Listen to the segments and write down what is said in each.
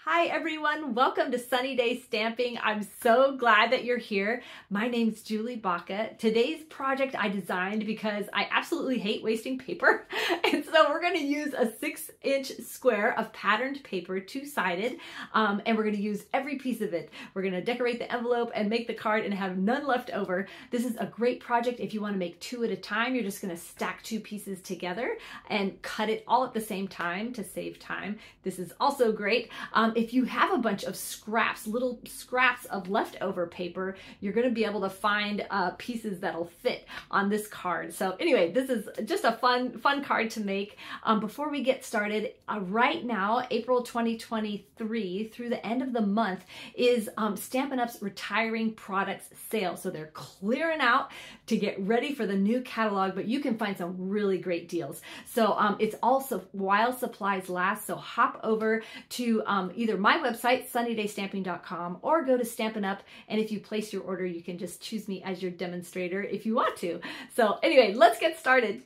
Hi everyone, welcome to Sunny Day Stamping. I'm so glad that you're here. My name's Julie Baca. Today's project I designed because I absolutely hate wasting paper. And so we're gonna use a 6-inch square of patterned paper, two-sided, and we're gonna use every piece of it. We're gonna decorate the envelope and make the card and have none left over. This is a great project if you wanna make two at a time. You're just gonna stack two pieces together and cut it all at the same time to save time. This is also great. If you have a bunch of scraps, little scraps of leftover paper, you're going to be able to find pieces that'll fit on this card. So anyway, this is just a fun card to make. Before we get started, right now, April 2023 through the end of the month is Stampin' Up's retiring products sale. So they're clearing out to get ready for the new catalog, but you can find some really great deals. So it's also while supplies last. So hop over to either my website, sunnydaystamping.com, or go to Stampin' Up, and if you place your order, you can just choose me as your demonstrator if you want to. So anyway, let's get started.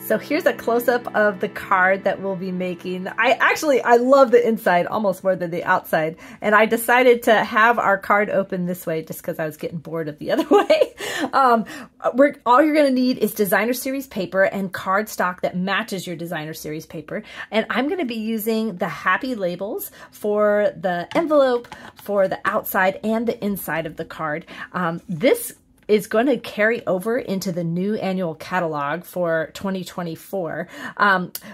So here's a close-up of the card that we'll be making. I love the inside almost more than the outside. And I decided to have our card open this way just because I was getting bored of the other way. All you're going to need is designer series paper and cardstock that matches your designer series paper. And I'm going to be using the happy labels for the envelope, for the outside and the inside of the card. This is going to carry over into the new annual catalog for 2024.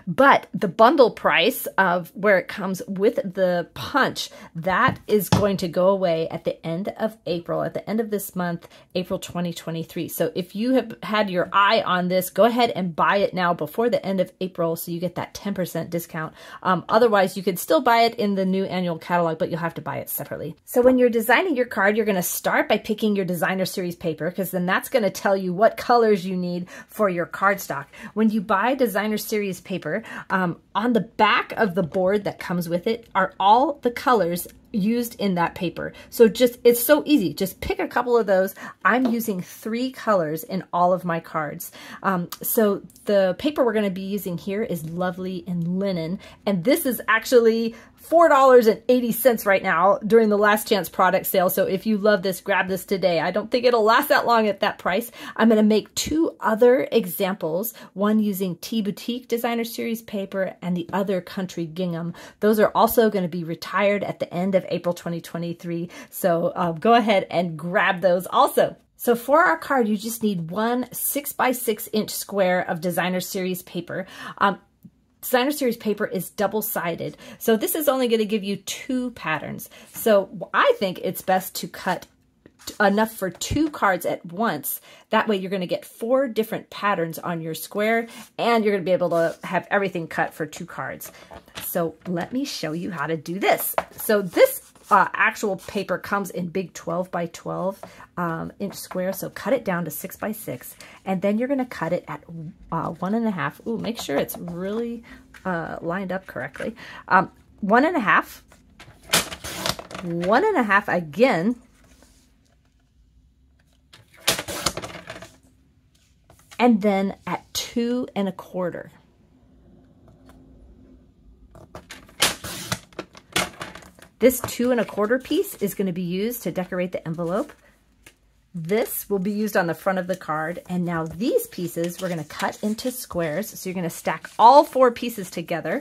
But the bundle price of where it comes with the punch, that is going to go away at the end of April, at the end of this month, April 2023. So if you have had your eye on this, go ahead and buy it now before the end of April so you get that 10% discount. Otherwise, you could still buy it in the new annual catalog, but you'll have to buy it separately. So when you're designing your card, you're going to start by picking your designer series paper, because then that's going to tell you what colors you need for your cardstock. When you buy designer series paper, on the back of the board that comes with it are all the colors used in that paper. So it's so easy. Just pick a couple of those. I'm using 3 colors in all of my cards. So the paper we're going to be using here is Lovely in Linen. And this is actually $4.80 right now during the last chance product sale. So if you love this, grab this today. I don't think it'll last that long at that price. I'm going to make 2 other examples, one using Tea Boutique designer series paper and the other Country Gingham. Those are also going to be retired at the end of April 2023. So go ahead and grab those also. So for our card, you just need one 6x6 square of designer series paper. Designer series paper is double-sided, so this is only going to give you 2 patterns. So I think it's best to cut enough for 2 cards at once. That way you're going to get 4 different patterns on your square, and you're going to be able to have everything cut for 2 cards. So let me show you how to do this. So this actual paper comes in big 12 by 12 inch square. So cut it down to 6 by 6, and then you're going to cut it at 1.5. Ooh, make sure it's really lined up correctly. 1.5, 1.5 again, and then at 2.25. This 2.25 piece is going to be used to decorate the envelope. This will be used on the front of the card. And now these pieces we're going to cut into squares. So you're going to stack all 4 pieces together.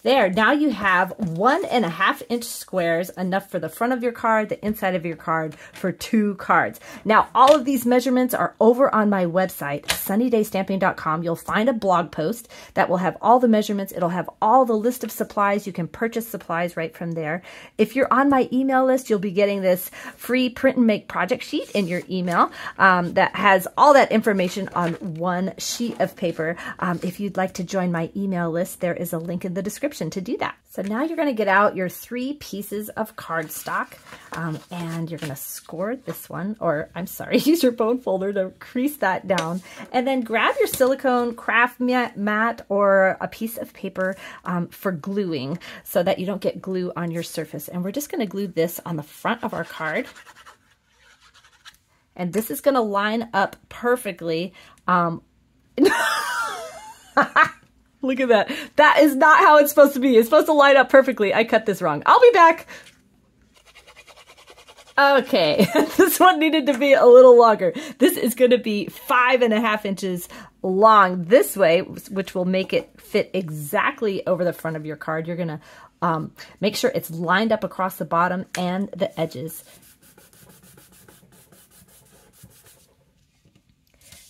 There, now you have 1.5 inch squares, enough for the front of your card, the inside of your card, for 2 cards. Now, all of these measurements are over on my website, sunnydaystamping.com. You'll find a blog post that will have all the measurements. It'll have all the list of supplies. You can purchase supplies right from there. If you're on my email list, you'll be getting this free print and make project sheet in your email that has all that information on one sheet of paper. If you'd like to join my email list, there is a link in the description description to do that. So now you're going to get out your 3 pieces of cardstock, and you're going to score this one, or I'm sorry, use your bone folder to crease that down, and then grab your silicone craft mat or a piece of paper for gluing so that you don't get glue on your surface. And we're just going to glue this on the front of our card. And this is going to line up perfectly. Look at that. That is not how it's supposed to be. It's supposed to line up perfectly. I cut this wrong. I'll be back. Okay, this one needed to be a little longer. This is going to be 5.5 inches long this way, which will make it fit exactly over the front of your card. You're going to make sure it's lined up across the bottom and the edges.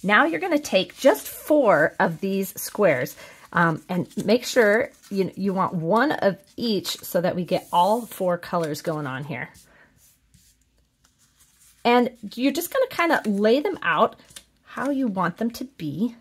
Now you're going to take just 4 of these squares and make sure you want 1 of each so that we get all 4 colors going on here. And you're just going to kind of lay them out how you want them to be.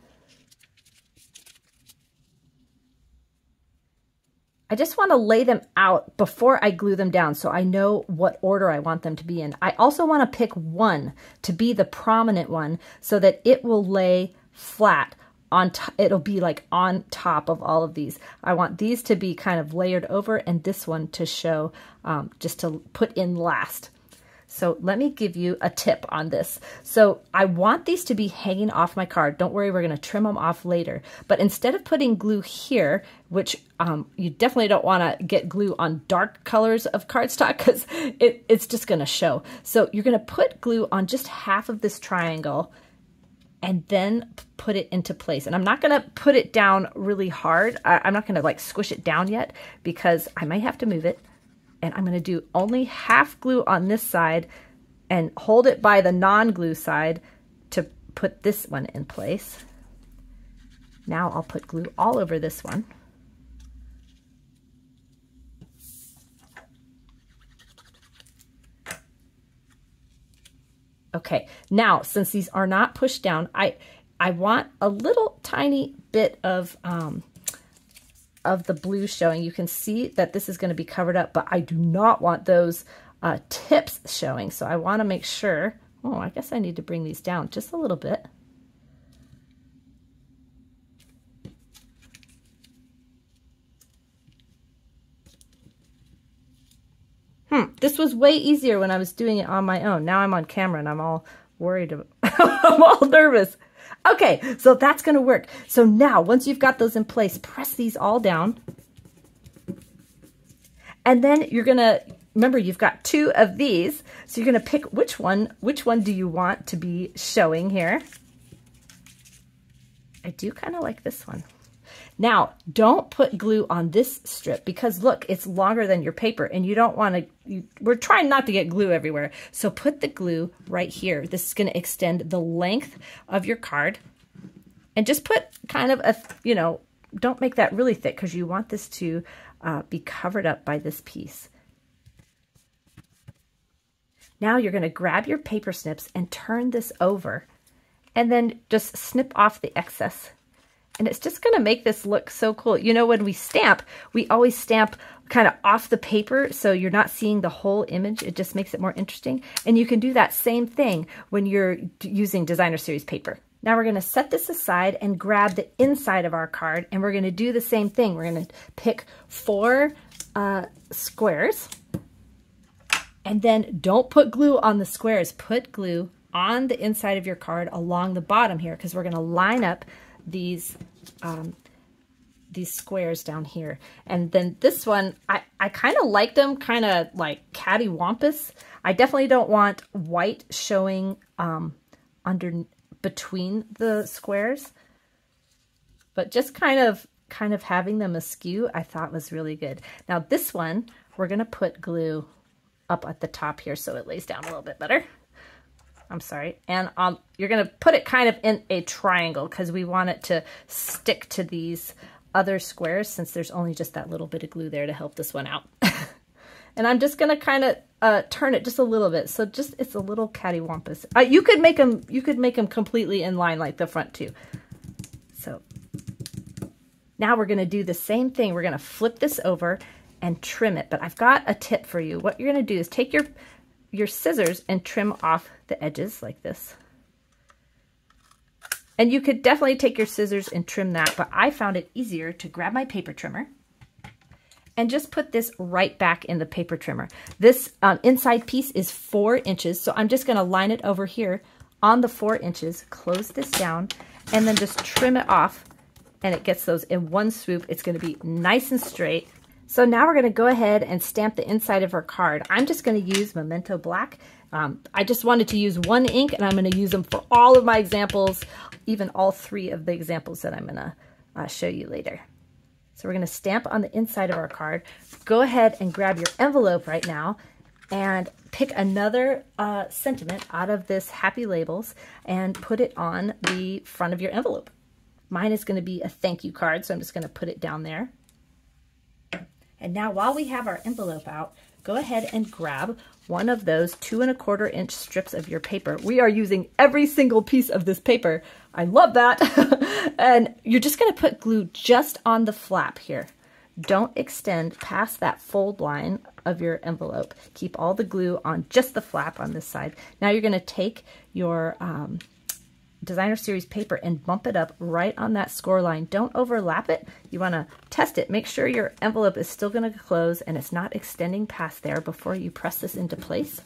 I just want to lay them out before I glue them down so I know what order I want them to be in. I also want to pick one to be the prominent one so that it will lay flat on top. It'll be like on top of all of these. I want these to be kind of layered over and this one to show, just to put in last. So let me give you a tip on this. So I want these to be hanging off my card. Don't worry, we're going to trim them off later. But instead of putting glue here, which you definitely don't want to get glue on dark colors of cardstock because it's just going to show. So you're going to put glue on just half of this triangle and then put it into place. And I'm not going to put it down really hard. I'm not going to like squish it down yet because I might have to move it. And I'm going to do only half glue on this side and hold it by the non-glue side to put this one in place. Now I'll put glue all over this one. Okay, now since these are not pushed down, I want a little tiny bit of the blue showing. You can see that this is going to be covered up, but I do not want those tips showing. So I want to make sure, oh, I guess I need to bring these down just a little bit. This was way easier when I was doing it on my own. Now I'm on camera and I'm all worried. I'm all nervous. Okay, so that's going to work. So now, once you've got those in place, press these all down. And then you're going to, remember, you've got 2 of these. So you're going to pick which one do you want to be showing here. I do kind of like this one. Now, don't put glue on this strip because look, it's longer than your paper and you don't want to, we're trying not to get glue everywhere. So put the glue right here. This is going to extend the length of your card and just put kind of a, don't make that really thick because you want this to be covered up by this piece. Now you're going to grab your paper snips and turn this over and then just snip off the excess. And it's just going to make this look so cool. When we stamp, we always stamp kind of off the paper so you're not seeing the whole image. It just makes it more interesting. And you can do that same thing when you're using Designer Series paper. Now we're going to set this aside and grab the inside of our card and we're going to do the same thing. We're going to pick 4 squares and then don't put glue on the squares. Put glue on the inside of your card along the bottom here because we're going to line up these squares down here. And then this one, I kind of like them kind of like cattywampus. I definitely don't want white showing between the squares, but just kind of having them askew I thought was really good. Now this one, we're going to put glue up at the top here so it lays down a little bit better. I'm sorry. And you're going to put it kind of in a triangle because we want it to stick to these other squares since there's only just that little bit of glue there to help this one out. And I'm just going to kind of turn it just a little bit. So just, it's a little cattywampus. You could make them completely in line like the front too. So Now we're gonna do the same thing. We're gonna flip this over and trim it. But I've got a tip for you. What you're gonna do is take your scissors and trim off the edges like this. And you could definitely take your scissors and trim that, but I found it easier to grab my paper trimmer and just put this right back in the paper trimmer. This inside piece is 4 inches, so I'm just gonna line it over here on the 4 inches, close this down, and then just trim it off, and it gets those in one swoop. It's gonna be nice and straight. So now we're gonna go ahead and stamp the inside of our card. I'm just gonna use Memento Black. I just wanted to use one ink, and I'm gonna use them for all of my examples, even all 3 of the examples that I'm gonna show you later. So we're gonna stamp on the inside of our card. Go ahead and grab your envelope right now and pick another sentiment out of this Happy Labels and put it on the front of your envelope. Mine is gonna be a thank you card, so I'm just gonna put it down there. And now while we have our envelope out, go ahead and grab one of those 2 1/4 inch strips of your paper. We are using every single piece of this paper. I love that. And you're just gonna put glue just on the flap here. Don't extend past that fold line of your envelope. Keep all the glue on just the flap on this side. Now you're gonna take your Designer Series paper and bump it up right on that score line. Don't overlap it. You want to test it. Make sure your envelope is still going to close and it's not extending past there before you press this into place.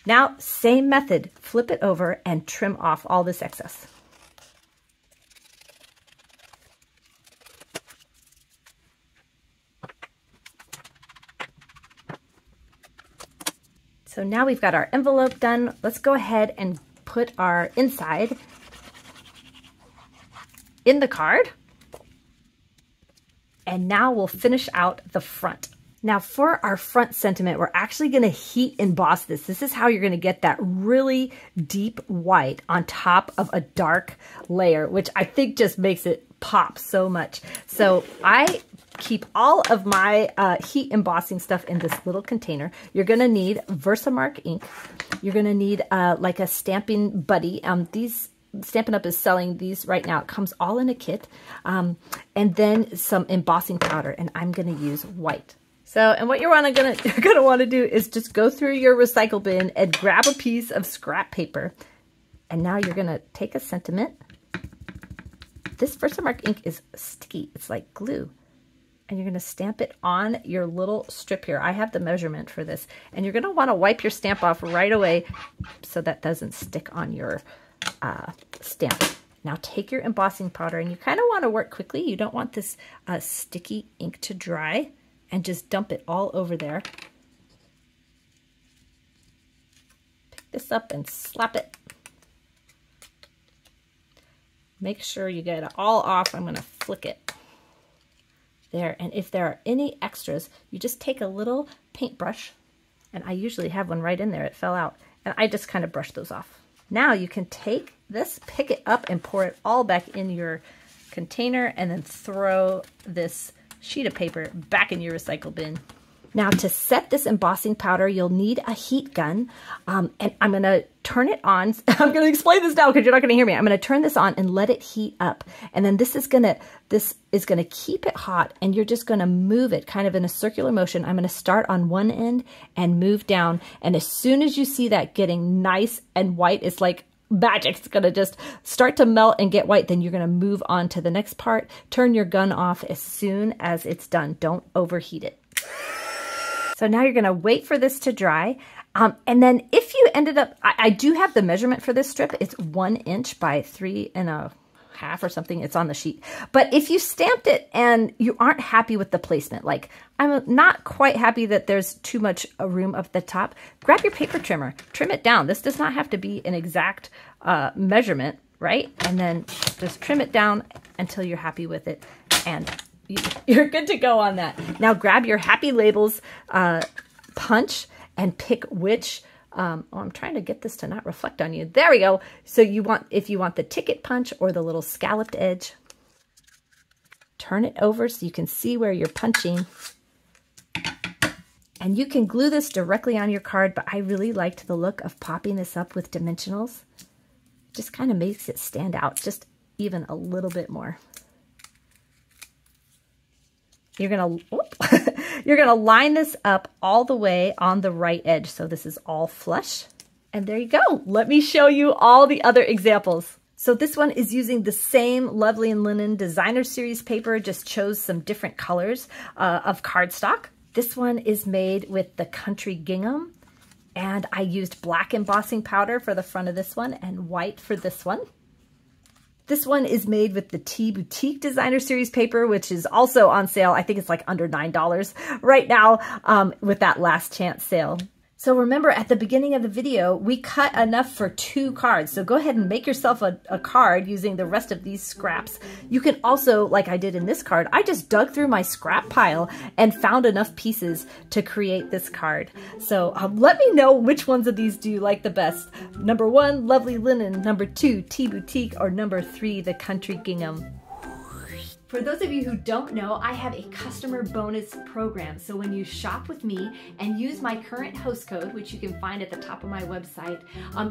Now, same method. Flip it over and trim off all this excess. So now we've got our envelope done. Let's go ahead and put our inside in the card. And now we'll finish out the front. Now for our front sentiment, we're actually gonna heat emboss this. This is how you're gonna get that really deep white on top of a dark layer, which I think just makes it pop so much. So I keep all of my heat embossing stuff in this little container. You're gonna need Versamark ink. You're gonna need like a stamping buddy. These Stampin' Up! Is selling these right now. It comes all in a kit. And then some embossing powder, and I'm gonna use white. So, and what you're gonna want to do is just go through your recycle bin and grab a piece of scrap paper. And now you're gonna take a sentiment. This Versamark ink is sticky. It's like glue. And you're gonna stamp it on your little strip here. I have the measurement for this. And you're gonna wanna wipe your stamp off right away so that doesn't stick on your stamp. Now take your embossing powder, and you kind of wanna work quickly. You don't want this sticky ink to dry, and just dump it all over there. Pick this up and slap it. Make sure you get it all off. I'm gonna flick it. There, and if there are any extras, you just take a little paintbrush, and I usually have one right in there, it fell out, and I just kind of brush those off. Now you can take this, pick it up, and pour it all back in your container, and then throw this sheet of paper back in your recycle bin. Now to set this embossing powder, you'll need a heat gun, and I'm gonna turn it on. I'm gonna explain this now because you're not gonna hear me. I'm gonna turn this on and let it heat up. And then this is gonna keep it hot, and you're just gonna move it kind of in a circular motion. I'm gonna start on one end and move down. And as soon as you see that getting nice and white, it's like magic. It's gonna just start to melt and get white. Then you're gonna move on to the next part. Turn your gun off as soon as it's done. Don't overheat it. So now you're gonna wait for this to dry. And then if you ended up, I do have the measurement for this strip. It's 1 inch by 3 1/2 or something. It's on the sheet. But if you stamped it and you aren't happy with the placement, like I'm not quite happy that there's too much room up the top, grab your paper trimmer, trim it down. This does not have to be an exact measurement, right? And then just trim it down until you're happy with it. And you're good to go on that. Now grab your Happy Labels punch and pick which, I'm trying to get this to not reflect on you. There we go. So if you want the ticket punch or the little scalloped edge, turn it over so you can see where you're punching. And you can glue this directly on your card, but I really liked the look of popping this up with dimensionals. Just kind of makes it stand out just even a little bit more. You're gonna, you're gonna line this up all the way on the right edge. So this is all flush. And there you go. Let me show you all the other examples. So this one is using the same Lovely and Linen Designer Series paper, just chose some different colors of cardstock. This one is made with the Country Gingham, and I used black embossing powder for the front of this one and white for this one. This one is made with the Tea Boutique Designer Series paper, which is also on sale. I think it's like under $9 right now with that last chance sale. So remember, at the beginning of the video, we cut enough for 2 cards. So go ahead and make yourself a card using the rest of these scraps. You can also, like I did in this card, I just dug through my scrap pile and found enough pieces to create this card. So let me know which ones of these do you like the best. Number 1, Lovely Linen. Number 2, Tea Boutique. Or number 3, the Country Gingham. For those of you who don't know, I have a customer bonus program. So when you shop with me and use my current host code, which you can find at the top of my website,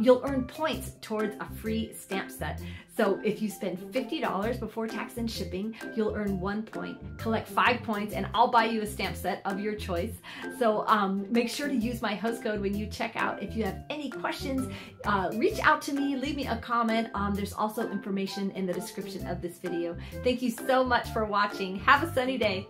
you'll earn points towards a free stamp set. So if you spend $50 before tax and shipping, you'll earn 1 point. Collect 5 points and I'll buy you a stamp set of your choice. So make sure to use my host code when you check out. If you have any questions, reach out to me, leave me a comment. There's also information in the description of this video. Thank you so much for watching. Have a sunny day.